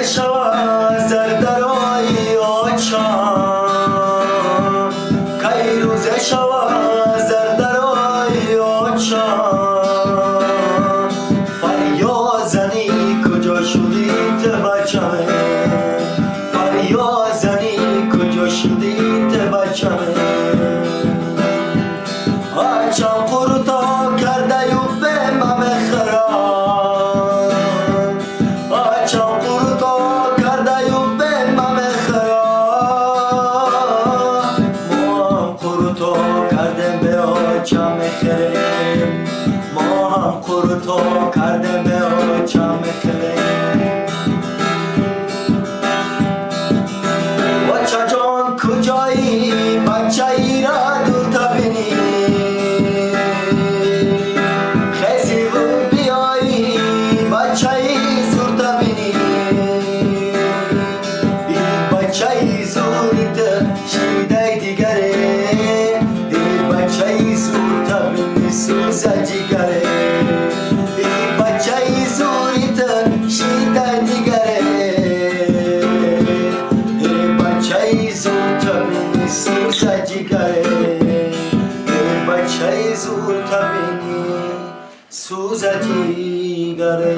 شوا زردرای آچان کی روز شوا زردرای آچان فریاد زنی کجا شدی ته بچمه فریاد زنی کجا شدی ته بچمه آچان قرطا کرده یو به ممه خرام آچان قرطا کرده یو به ممه خرام ما هم قرطا کردیم به آچان خریم ما هم قرطا کردیم به آچان خریم بچه جان کجایی بچه ای را دور تبینی خیزی و بیایی بچه ای زور تبینی این بچه ای زورت شیده دیگره این بچه ای زور تبینی سوز جیگره این بچه ای زورت شیده دیگره سوزا جیگره بچه زور تبینی سوزا جیگره